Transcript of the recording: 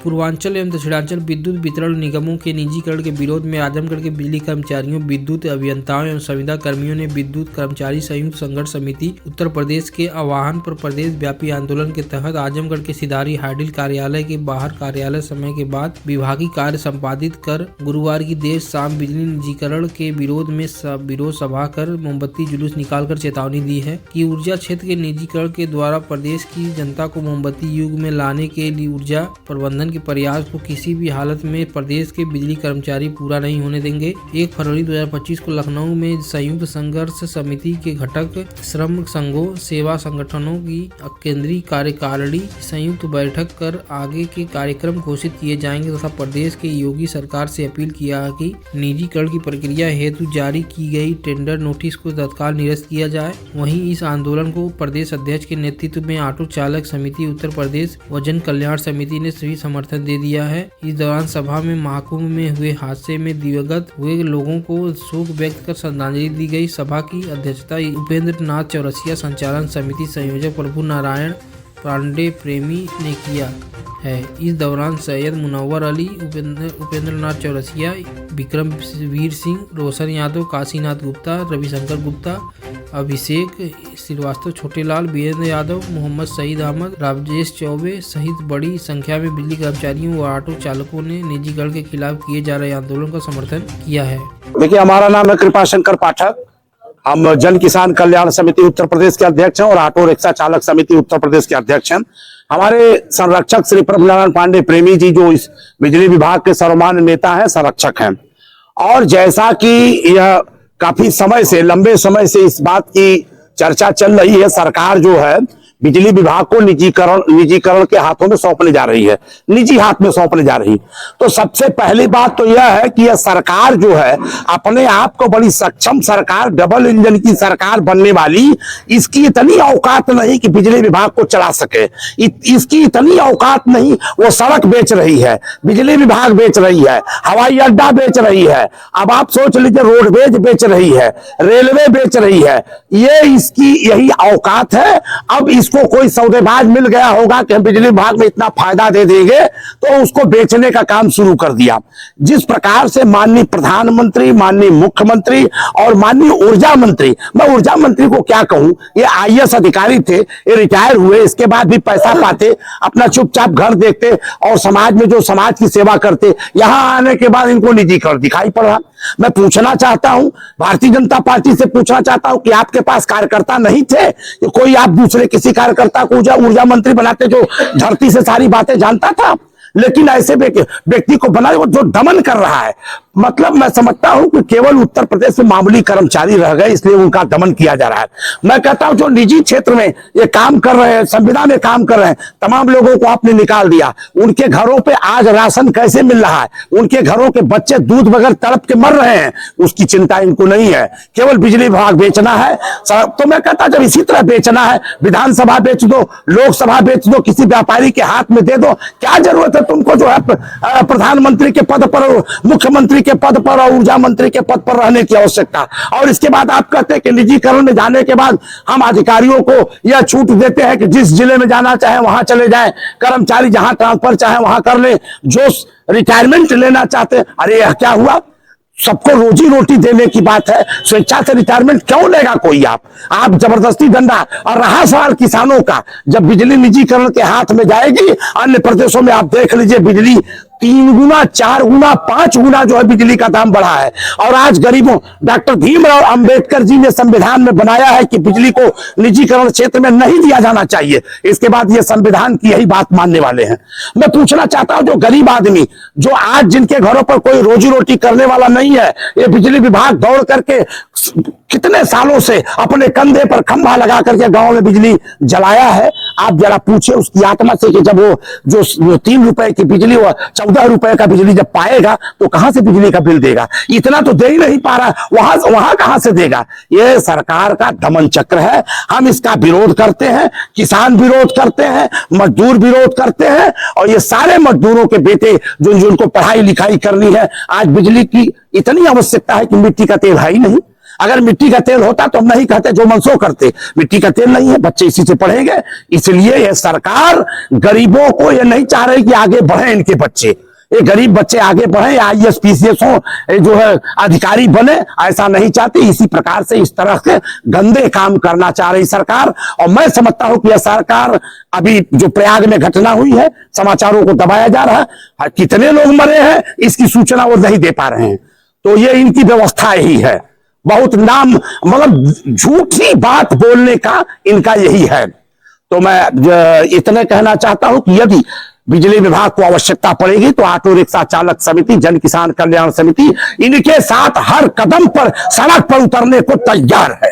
पूर्वांचल एवं दक्षिणांचल विद्युत वितरण निगमों के निजीकरण के विरोध में आजमगढ़ के बिजली कर्मचारियों, विद्युत अभियंताओं एवं संविदा कर्मियों ने विद्युत कर्मचारी संयुक्त संघर्ष समिति उत्तर प्रदेश के आह्वान पर प्रदेश व्यापी आंदोलन के तहत आजमगढ़ के सिधारी हाइडिल कार्यालय के बाहर कार्यालय समय के बाद विभागीय कार्य संपादित कर गुरुवार की देर शाम बिजली निजीकरण के विरोध में विरोध सभा कर मोमबत्ती जुलूस निकालकर चेतावनी दी है कि ऊर्जा क्षेत्र के निजीकरण के द्वारा प्रदेश की जनता को मोमबत्ती युग में लाने के लिए ऊर्जा प्रबंधन के प्रयास को किसी भी हालत में प्रदेश के बिजली कर्मचारी पूरा नहीं होने देंगे। 1 फरवरी 2025 को लखनऊ में संयुक्त संघर्ष समिति के घटक श्रम संघों, सेवा संगठनों की केंद्रीय कार्यकारिणी संयुक्त बैठक कर आगे के कार्यक्रम घोषित किए जाएंगे तथा प्रदेश के योगी सरकार से अपील किया कि निजीकरण की प्रक्रिया हेतु जारी की गई टेंडर नोटिस को तत्काल निरस्त किया जाए। वहीं इस आंदोलन को प्रदेश अध्यक्ष के नेतृत्व में ऑटो चालक समिति उत्तर प्रदेश व जन कल्याण समिति ने सभी समर्थन दे दिया है। इस दौरान सभा में महाकुंभ में हुए हादसे में दिवंगत हुए लोगों को शोक व्यक्त कर श्रद्धांजलि दी गई। सभा की अध्यक्षता उपेंद्र नाथ चौरसिया, संचालन समिति संयोजक प्रभु नारायण पांडे प्रेमी ने किया है। इस दौरान सैयद मुनव्वर अली, उपेंद्र नाथ चौरसिया, विक्रम वीर सिंह, रोशन यादव, काशीनाथ गुप्ता, रविशंकर गुप्ता, अभिषेक श्रीवास्तव, छोटेलाल, वीरेंद्र यादव, मोहम्मद सईद अहमद, राजेश चौबे सहित बड़ी संख्या में बिजली कर्मचारियों व ऑटो चालकों ने निजीकरण के खिलाफ किए जा रहे आंदोलन का समर्थन किया है। देखिए, हमारा नाम है कृपाशंकर पाठक। हम जन किसान कल्याण समिति उत्तर प्रदेश के अध्यक्ष हैं और ऑटो रिक्शा चालक समिति उत्तर प्रदेश के अध्यक्ष हैं। हमारे संरक्षक श्री प्रभु नारायण पांडे प्रेमी जी जो इस बिजली विभाग के सर्वमान्य नेता हैं, संरक्षक हैं। और जैसा कि यह काफी समय से, लंबे समय से इस बात की चर्चा चल रही है, सरकार जो है बिजली विभाग को निजीकरण के हाथों में सौंपने जा रही है, निजी हाथ में सौंपने जा रही। तो सबसे पहली बात तो यह है कि यह सरकार जो है अपने आप को बड़ी सक्षम सरकार, डबल इंजन की सरकार बनने वाली, इसकी इतनी औकात नहीं कि बिजली विभाग को चला सके। इसकी इतनी औकात नहीं, वो सड़क बेच रही है, बिजली विभाग बेच रही है, हवाई अड्डा बेच रही है, अब आप सोच लीजिए रोडवेज बेच रही है, रेलवे बेच रही है। ये इसकी यही औकात है। अब इसको कोई सौदेबाज मिल गया होगा कि हम बिजली विभाग में इतना फायदा दे देंगे, तो उसको बेचने का काम शुरू कर दिया। जिस प्रकार से माननीय प्रधानमंत्री, माननीय मुख्यमंत्री और माननीय ऊर्जा मंत्री, मैं ऊर्जा मंत्री को क्या कहूं, ये आईएएस अधिकारी थे, ये रिटायर हुए, इसके बाद भी पैसा पाते, अपना चुपचाप घर देखते और समाज में जो समाज की सेवा करते, यहां आने के बाद इनको निजीकरण दिखाई पड़ रहा। मैं पूछना चाहता हूं, भारतीय जनता पार्टी से पूछना चाहता हूं कि आपके पास कार्यकर्ता नहीं थे कि कोई आप दूसरे किसी कार्यकर्ता को ऊर्जा मंत्री बनाते जो धरती से सारी बातें जानता था? लेकिन ऐसे व्यक्ति को बना जो दमन कर रहा है। मतलब मैं समझता हूं कि केवल उत्तर प्रदेश में मामूली कर्मचारी रह गए, इसलिए उनका दमन किया जा रहा है। मैं कहता हूं जो निजी क्षेत्र में ये काम कर रहे हैं, संविदा में काम कर रहे हैं, तमाम लोगों को आपने निकाल दिया। उनके घरों पे आज राशन कैसे मिल रहा है, उनके घरों के बच्चे दूध बगैर तड़प के मर रहे हैं, उसकी चिंता इनको नहीं है। केवल बिजली विभाग बेचना है। तो मैं कहता जब इसी तरह बेचना है, विधानसभा बेच दो, लोकसभा बेच दो, किसी व्यापारी के हाथ में दे दो। क्या जरूरत है तुमको जो है प्रधानमंत्री के पद पर, मुख्यमंत्री के पद पर और ऊर्जा मंत्री के पद पर रहने की आवश्यकता? और इसके बाद आप कहते हैं कि निजीकरण में जाने के बाद हम अधिकारियों को यह छूट देते हैं कि जिस जिले में जाना चाहे वहां चले जाएं, कर्मचारी जहां ट्रांसफर चाहे वहां कर ले, जो रिटायरमेंट लेना चाहते। अरे यह क्या हुआ? सबको रोजी रोटी देने की बात है, स्वेच्छा से रिटायरमेंट क्यों लेगा कोई? आप जबरदस्ती डंडा। और रहा सवाल किसानों का, जब बिजली निजीकरण के हाथ में जाएगी, अन्य प्रदेशों में आप देख लीजिए बिजली 3 गुना, 4 गुना, 5 गुना जो है बिजली का दाम बढ़ा है। और आज गरीबों, डॉक्टर भीमराव अंबेडकर जी ने संविधान में बनाया है कि बिजली को निजीकरण क्षेत्र में नहीं दिया जाना चाहिए। इसके बाद ये संविधान की यही बात मानने वाले हैं। मैं पूछना चाहता हूं जो गरीब आदमी, जो आज जिनके घरों पर कोई रोजी रोटी करने वाला नहीं है, ये बिजली विभाग दौड़ करके कितने सालों से अपने कंधे पर खंभा लगा करके गांव में बिजली जलाया है। आप जरा पूछे उसकी आत्मा से कि जब वो जो 3 रुपए की बिजली, 14 रुपए का बिजली जब पाएगा तो कहां से बिजली का बिल देगा? इतना तो दे ही नहीं पा रहा, वहां कहां से देगा? ये सरकार का दमन चक्र है। हम इसका विरोध करते हैं, किसान विरोध करते हैं, मजदूर विरोध करते हैं। और ये सारे मजदूरों के बेटे जिनको पढ़ाई लिखाई करनी है, आज बिजली की इतनी आवश्यकता है कि मिट्टी का तेल है ही नहीं। अगर मिट्टी का तेल होता तो हम नहीं कहते, जो मनसो करते। मिट्टी का तेल नहीं है, बच्चे इसी से पढ़ेंगे। इसलिए ये सरकार गरीबों को ये नहीं चाह रही कि आगे बढ़े इनके बच्चे, ये गरीब बच्चे आगे बढ़े, IAS PCS हो, जो है अधिकारी बने, ऐसा नहीं चाहती। इसी प्रकार से इस तरह के गंदे काम करना चाह रही सरकार। और मैं समझता हूं कि यह सरकार, अभी जो प्रयाग में घटना हुई है, समाचारों को दबाया जा रहा है, कितने लोग मरे हैं इसकी सूचना वो नहीं दे पा रहे हैं। तो ये इनकी व्यवस्था यही है, बहुत नाम, मतलब झूठी बात बोलने का इनका यही है। तो मैं इतने कहना चाहता हूं कि यदि बिजली विभाग को आवश्यकता पड़ेगी तो ऑटो रिक्शा चालक समिति, जन किसान कल्याण समिति इनके साथ हर कदम पर सड़क पर उतरने को तैयार है।